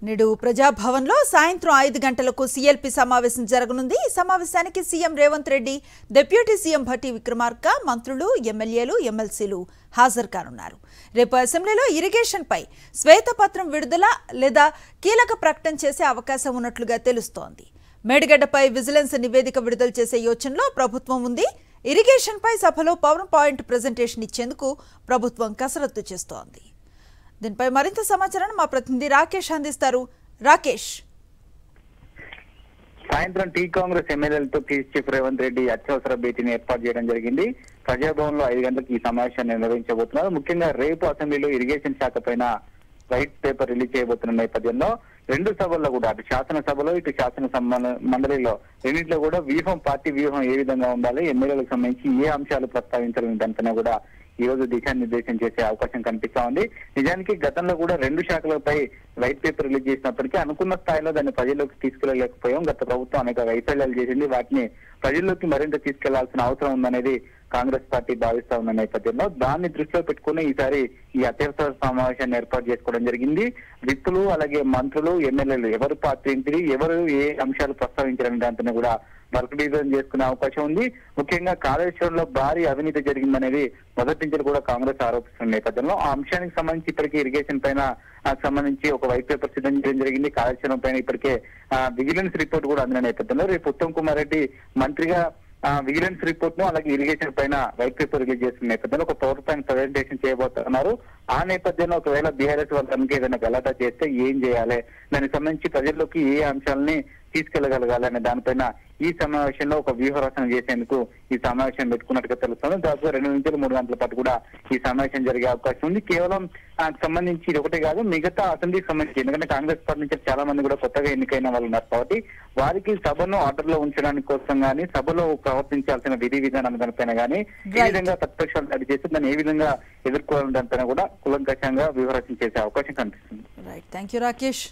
నేడు ప్రజాభవన్లో సాయంత్రం 5 గంటలకు సీఎల్పీ సమావేశం జరగనుంది. ఈ సమావేశానికి CM Revanth Reddy, deputy CM Bhatti Vikramarka, మంత్రులు, ఎమ్మెల్యేలు, ఎమ్మెల్సీలు హాజరు కానున్నారు. రేపు అసెంబ్లీలో ఇరిగేషన్ పై శ్వేతపత్రం విడుదల లేదా కీలక ప్రకటన చేసే అవకాశం ఉన్నట్లుగా తెలుస్తోంది. మేడిగడ్డపై విజిలెన్స్ నివేదిక విడుదల చేసే యోచనలో ప్రభుత్వం ఉంది. ఇరిగేషన్ పై సభలో పవర్ పాయింట్ ప్రెజెంటేషన్ ఇచ్చేందుకు ప్రభుత్వం కసరత్తు చేస్తోంది. దీనిపై మరింత సమాచారాన్ని మా ప్రతినిధి రాకేష్ అందిస్తారు. రాకేష్, సాయంత్రం టీ కాంగ్రెస్ ఎమ్మెల్యేలతో చీఫ్ రేవంత్ రెడ్డి అత్యవసర భేటీని ఏర్పాటు చేయడం జరిగింది. ప్రజాభవన్ లో 5 గంటలకు ఈ సమావేశాన్ని నిర్వహించబోతున్నారు. ముఖ్యంగా రేపు అసెంబ్లీలో ఇరిగేషన్ శాఖ పైన వైట్ పేపర్ రిలీజ్ చేయబోతున్న నేపథ్యంలో రెండు సభల్లో కూడా అటు శాసనసభలో ఇటు శాసన మండలిలో రెండింటిలో కూడా పార్టీ వ్యూహం ఏ విధంగా ఉండాలి, ఎమ్మెల్యేలకు సంబంధించి ఏ అంశాలు ప్రస్తావించాలని దానిపైన కూడా ఈ రోజు దిశానిర్దేశం చేసే అవకాశం కనిపిస్తా ఉంది. నిజానికి గతంలో కూడా 2 శాఖలపై వైట్ పేపర్ రిలీజ్ చేసినప్పటికీ అనుకున్న స్థాయిలో దాన్ని ప్రజల్లోకి తీసుకెళ్లలేకపోయాం. గత ప్రభుత్వం అనేక వైఫల్యాలు చేసింది. వాటిని ప్రజల్లోకి మరింత తీసుకెళ్లాల్సిన అవసరం ఉందనేది కాంగ్రెస్ పార్టీ భావిస్తా ఉన్న నేపథ్యంలో దాన్ని దృష్టిలో పెట్టుకుని ఈసారి ఈ అత్యవసర సమావేశాన్ని ఏర్పాటు చేసుకోవడం జరిగింది. విప్పులు, అలాగే మంత్రులు, ఎమ్మెల్యేలు ఎవరు పార్టీ ఏంటిది, ఎవరు ఏ అంశాలు ప్రస్తావించారనే దాంతో కూడా వర్క్ డివిజన్ చేసుకునే అవకాశం ఉంది. ముఖ్యంగా కాళేశ్వరంలో భారీ అవినీతి జరిగిందనేది మొదటి నుంచి కూడా కాంగ్రెస్ ఆరోపిస్తున్న నేపథ్యంలో ఆ అంశానికి సంబంధించి ఇప్పటికే ఇరిగేషన్ పైన సంబంధించి ఒక వైట్ పేపర్ సిద్ధం చేయడం జరిగింది. కాళేశ్వరం పైన ఇప్పటికే విజిలెన్స్ రిపోర్ట్ కూడా అందిన నేపథ్యంలో రేపు ఉత్తమ్ కుమార్ రెడ్డి మంత్రిగా విజిలెన్స్ రిపోర్ట్ ను అలాగే ఇరిగేషన్ పైన వైట్ పేపర్ రిలీజ్ చేసిన నేపథ్యంలో ఒక పవర్ పాయింట్ ప్రజెంటేషన్ చేయబోతున్నారు. ఆ నేపథ్యంలో ఒకవేళ బీఆర్ఎస్ వాళ్ళకి ఏదైనా గలాటా చేస్తే ఏం చేయాలి, దానికి సంబంధించి ప్రజల్లోకి ఏ అంశాలని తీసుకెళ్లగలగాలి అనే దానిపైన ఈ సమావేశంలో ఒక వ్యూహరచన చేసేందుకు ఈ సమావేశం పెట్టుకున్నట్టుగా తెలుస్తుంది. దాదాపు 2 నుంచి 3 గంటల పాటు కూడా ఈ సమావేశం జరిగే అవకాశం ఉంది. కేవలం సంబంధించి ఇది ఒకటే కాదు, మిగతా అసెంబ్లీకి సంబంధించి, ఎందుకంటే కాంగ్రెస్ పార్టీ నుంచి చాలా మంది కూడా కొత్తగా ఎన్నికైన వాళ్ళు ఉన్నారు కాబట్టి వారికి సభను ఆర్డర్ లో ఉంచడానికి కోసం గానీ, సభలో ప్రవర్తించాల్సిన విధి విధానం దానిపైన గానీ ఏ విధంగా ప్రతిపక్షాలు దాడి చేసి దాన్ని ఏ విధంగా ఎదుర్కోవాలని దానిపైన కూడా కులంకషంగా వ్యూహరచన చేసే అవకాశం కనిపిస్తుంది. Right, thank you Rakesh.